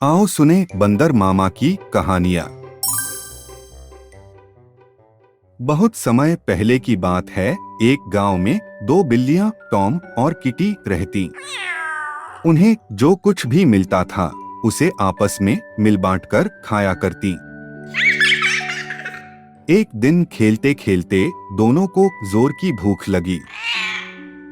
आओ सुने बंदर मामा की कहानियां। बहुत समय पहले की बात है। एक गांव में दो बिल्लियां टॉम और किटी रहती। उन्हें जो कुछ भी मिलता था उसे आपस में मिल बांट कर खाया करती। एक दिन खेलते खेलते दोनों को जोर की भूख लगी।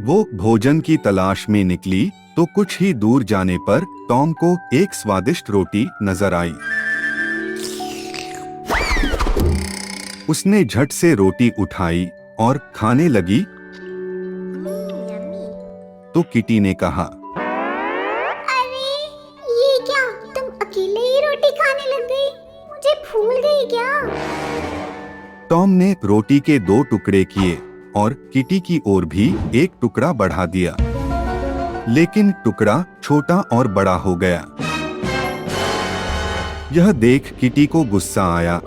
वो भोजन की तलाश में निकली तो कुछ ही दूर जाने पर टॉम को एक स्वादिष्ट रोटी नजर आई। उसने झट से रोटी उठाई और खाने लगी। तो किटी ने कहा, अरे ये क्या, तुम अकेले ही रोटी खाने लग गई? मुझे भूल गई क्या? टॉम ने रोटी के दो टुकड़े किए और किटी की ओर भी एक टुकड़ा बढ़ा दिया, लेकिन टुकड़ा छोटा और बड़ा हो गया। यह देख किटी को गुस्सा आया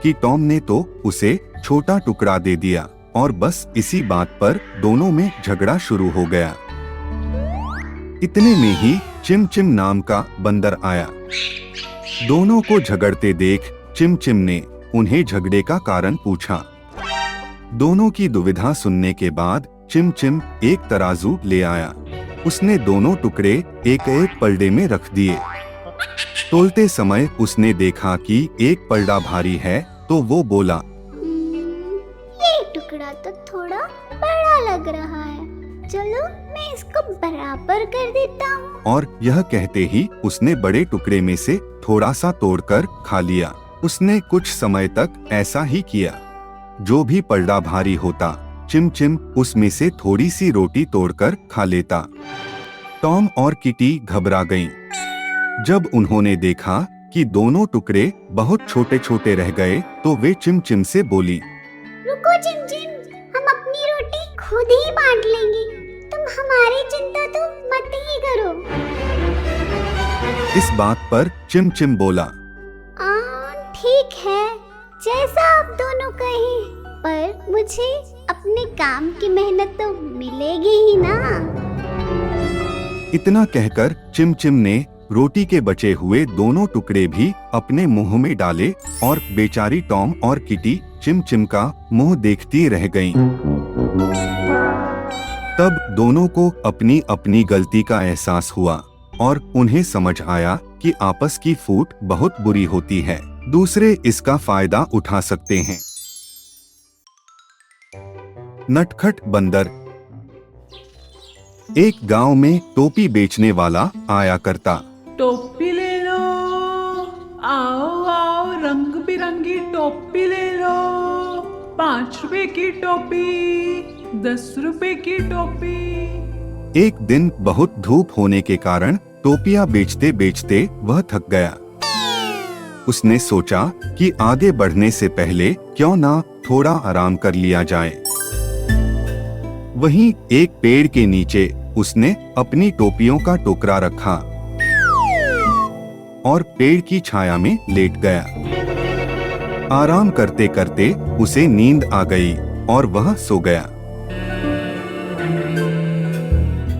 कि टॉम ने तो उसे छोटा टुकड़ा दे दिया और बस इसी बात पर दोनों में झगड़ा शुरू हो गया। इतने में ही चिम चिम नाम का बंदर आया। दोनों को झगड़ते देख चिम चिम ने उन्हें झगड़े का कारण पूछा। दोनों की दुविधा सुनने के बाद चिम चिम एक तराजू ले आया। उसने दोनों टुकड़े एक एक पलड़े में रख दिए। तोलते समय उसने देखा कि एक पलड़ा भारी है तो वो बोला, ये टुकड़ा तो थोड़ा बड़ा लग रहा है, चलो मैं इसको बराबर कर देता हूँ। और यह कहते ही उसने बड़े टुकड़े में से थोड़ा सा तोड़कर खा लिया। उसने कुछ समय तक ऐसा ही किया। जो भी पलड़ा भारी होता चिम चिम उसमें से थोड़ी सी रोटी तोड़कर खा लेता। टॉम और किटी घबरा गईं। जब उन्होंने देखा कि दोनों टुकड़े बहुत छोटे छोटे रह गए तो वे चिम चिम से बोली, रुको चिम चिम, हम अपनी रोटी खुद ही बांट लेंगे, तुम हमारी चिंता तो मत ही करो। इस बात पर चिम चिम बोला, ठीक है, जैसा आप दोनों कहें, पर मुझे अपने काम की मेहनत तो मिलेगी ही ना। इतना कहकर चिम चिम ने रोटी के बचे हुए दोनों टुकड़े भी अपने मुंह में डाले और बेचारी टॉम और किटी चिम चिम का मुंह देखती रह गईं। तब दोनों को अपनी अपनी गलती का एहसास हुआ और उन्हें समझ आया कि आपस की फूट बहुत बुरी होती है, दूसरे इसका फायदा उठा सकते हैं। नटखट बंदर। एक गांव में टोपी बेचने वाला आया करता। टोपी ले लो, आओ आओ रंग बिरंगी टोपी ले लो, 5 रुपए की टोपी, 10 रुपए की टोपी। एक दिन बहुत धूप होने के कारण टोपियां बेचते बेचते वह थक गया। उसने सोचा कि आगे बढ़ने से पहले क्यों ना थोड़ा आराम कर लिया जाए। वहीं एक पेड़ के नीचे उसने अपनी टोपियों का टोकरा रखा और पेड़ की छाया में लेट गया। आराम करते करते उसे नींद आ गई और वह सो गया।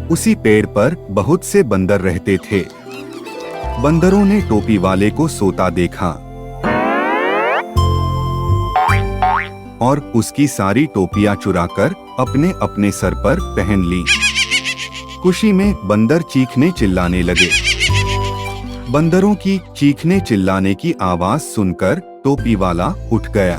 उसी पेड़ पर बहुत से बंदर रहते थे। बंदरों ने टोपी वाले को सोता देखा और उसकी सारी टोपियां चुराकर अपने अपने सर पर पहन ली। खुशी में बंदर चीखने चिल्लाने लगे। बंदरों की चीखने चिल्लाने की आवाज सुनकर टोपी वाला उठ गया।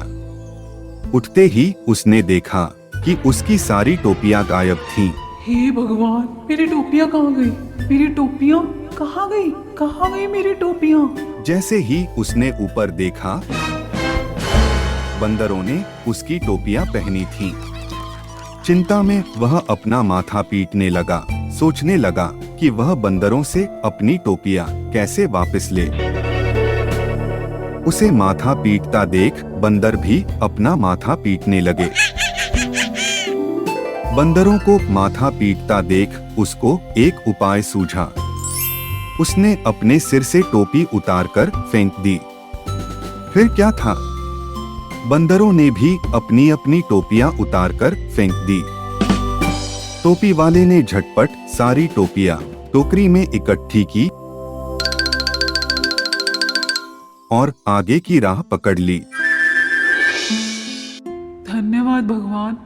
उठते ही उसने देखा कि उसकी सारी टोपियां गायब थीं। हे भगवान, मेरी टोपियां कहाँ गई? मेरी टोपियां कहाँ गई? कहाँ गई मेरी टोपियां? जैसे ही उसने ऊपर देखा, बंदरों ने उसकी टोपियां पहनी थीं। चिंता में वह अपना माथा पीटने लगा, सोचने लगा कि वह बंदरों से अपनी टोपियां कैसे वापस ले। उसे माथा पीटता देख बंदर भी अपना माथा पीटने लगे। बंदरों को माथा पीटता देख उसको एक उपाय सूझा। उसने अपने सिर से टोपी उतारकर फेंक दी। फिर क्या था, बंदरों ने भी अपनी अपनी टोपियां उतारकर फेंक दी। टोपी वाले ने झटपट सारी टोपियां टोकरी में इकट्ठी की और आगे की राह पकड़ ली। धन्यवाद भगवान,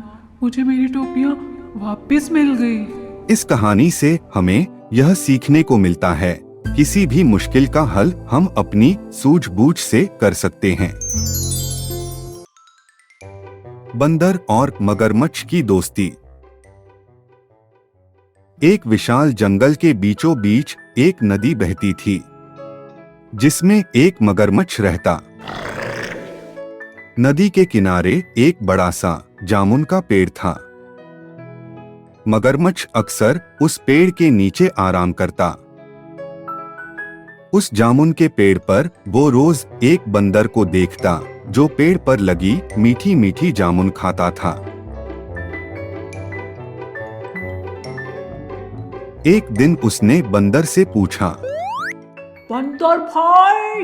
मुझे मेरी टोपियाँ वापस मिल गई। इस कहानी से हमें यह सीखने को मिलता है, किसी भी मुश्किल का हल हम अपनी सूझबूझ से कर सकते हैं। बंदर और मगरमच्छ की दोस्ती। एक विशाल जंगल के बीचों बीच एक नदी बहती थी, जिसमें एक मगरमच्छ रहता। नदी के किनारे एक बड़ा सा जामुन का पेड़ था। मगरमच्छ अक्सर उस पेड़ के नीचे आराम करता। उस जामुन के पेड़ पर वो रोज एक बंदर को देखता, जो पेड़ पर लगी मीठी मीठी जामुन खाता था। एक दिन उसने बंदर से पूछा, बंदर भाई,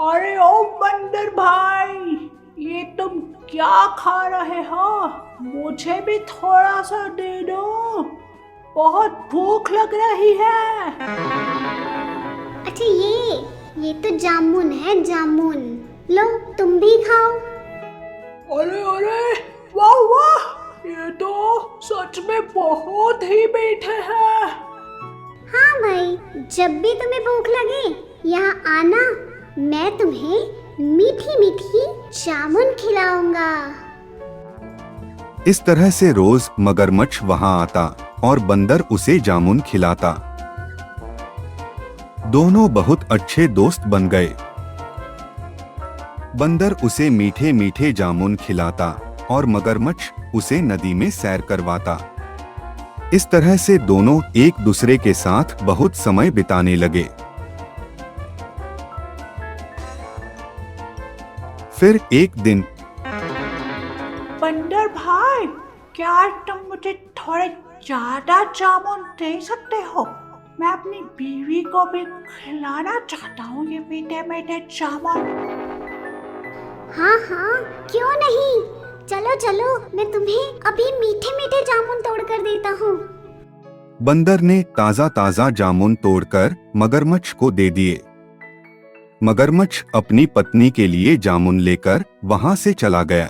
अरे ओ बंदर भाई, ये तुम क्या खा रहे हो? मुझे भी थोड़ा सा दे दो, बहुत भूख लग रही है। अच्छा ये तो जामुन है, जामुन। लो तुम भी खाओ। अरे अरे, वाह वाह, ये तो सच में बहुत ही मीठे हैं। हाँ भाई, जब भी तुम्हें भूख लगे यहाँ आना, मैं तुम्हें मीठी मीठी जामुन खिलाऊंगा। इस तरह से रोज मगरमच्छ वहां आता और बंदर उसे जामुन खिलाता। दोनों बहुत अच्छे दोस्त बन गए। बंदर उसे मीठे मीठे जामुन खिलाता और मगरमच्छ उसे नदी में सैर करवाता। इस तरह से दोनों एक दूसरे के साथ बहुत समय बिताने लगे। फिर एक दिन, बंदर भाई, क्या तुम मुझे थोड़े ज्यादा जामुन दे सकते हो? मैं अपनी बीवी को भी खिलाना चाहता हूँ ये मीठे मीठे जामुन। हाँ हाँ, क्यों नहीं, चलो चलो, मैं तुम्हें अभी मीठे मीठे जामुन तोड़ कर देता हूँ। बंदर ने ताजा ताजा जामुन तोड़कर मगरमच्छ को दे दिए। मगरमच्छ अपनी पत्नी के लिए जामुन लेकर वहां से चला गया।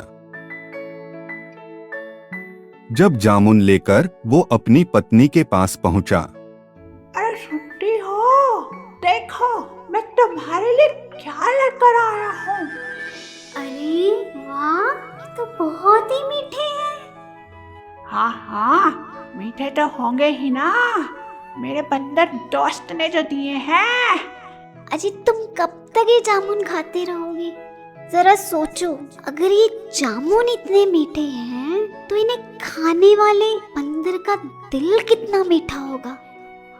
जब जामुन लेकर वो अपनी पत्नी के पास पहुंचा, अरे सुनती हो, देखो मैं तुम्हारे लिए क्या लेकर आया हूँ। अरे वाह, ये तो बहुत ही मीठे हैं। हाँ हाँ, मीठे तो होंगे ही ना, मेरे बंदर दोस्त ने जो दिए हैं। अजी तुम कब तक ये जामुन खाते रहोगे? जरा सोचो, अगर ये जामुन इतने मीठे हैं तो इन्हें खाने वाले बंदर का दिल कितना मीठा होगा।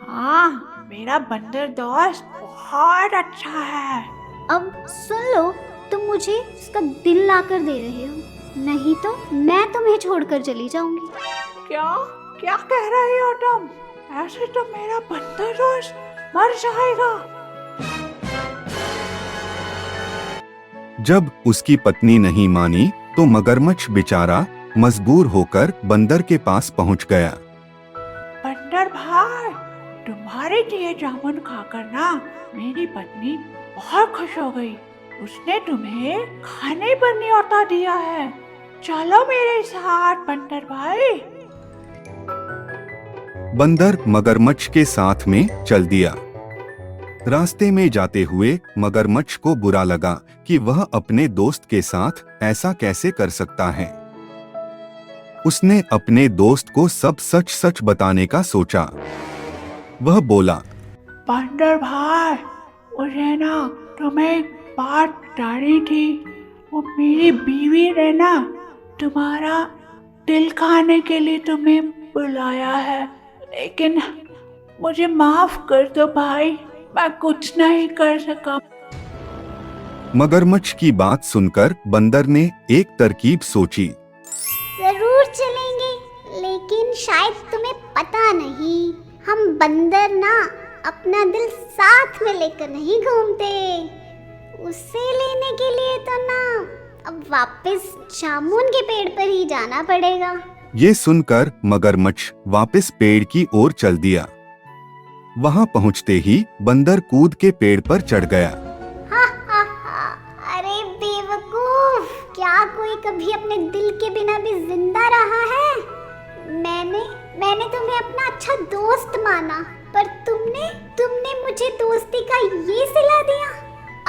हाँ, मेरा बंदर दोस्त बहुत अच्छा है। अब सुन लो, तुम मुझे इसका दिल लाकर दे रहे हो, नहीं तो मैं तुम्हें छोड़कर चली जाऊंगी। क्या क्या कह रही हो तुम? ऐसे तो मेरा बंदर दोस्त मर जाएगा। जब उसकी पत्नी नहीं मानी तो मगरमच्छ बेचारा मजबूर होकर बंदर के पास पहुंच गया। बंदर भाई, तुम्हारे दिए जामुन खाकर ना मेरी पत्नी बहुत खुश हो गई। उसने तुम्हें खाने पर न्योता दिया है। चलो मेरे साथ बंदर भाई। बंदर मगरमच्छ के साथ में चल दिया। रास्ते में जाते हुए मगरमच्छ को बुरा लगा कि वह अपने दोस्त के साथ ऐसा कैसे कर सकता है। उसने अपने दोस्त को सब सच सच बताने का सोचा। वह बोला, बंदर भाई, मुझे ना तुम्हें एक बात बतानी थी। वो मेरी बीवी ने ना तुम्हारा दिल खाने के लिए तुम्हें बुलाया है, लेकिन मुझे माफ कर दो भाई, मैं कुछ नहीं कर सका। मगरमच्छ की बात सुनकर बंदर ने एक तरकीब सोची। जरूर चलेंगे, लेकिन शायद तुम्हें पता नहीं, हम बंदर ना अपना दिल साथ में लेकर नहीं घूमते। उसे लेने के लिए तो ना अब वापस जामुन के पेड़ पर ही जाना पड़ेगा। ये सुनकर मगरमच्छ वापस पेड़ की ओर चल दिया। वहां पहुंचते ही बंदर कूद के पेड़ पर चढ़ गया। हा हा हा, क्या कोई कभी अपने दिल के बिना भी जिंदा रहा है? मैंने तुम्हें अपना अच्छा दोस्त माना, पर तुमने मुझे दोस्ती का ये सिला दिया।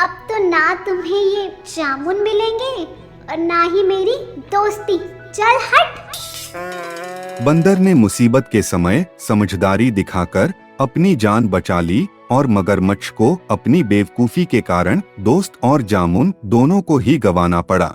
अब तो ना तुम्हें ये जामुन मिलेंगे और ना ही मेरी दोस्ती। चल हट। बंदर ने मुसीबत के समय समझदारी दिखाकर अपनी जान बचा ली और मगरमच्छ को अपनी बेवकूफी के कारण दोस्त और जामुन दोनों को ही गंवाना पड़ा।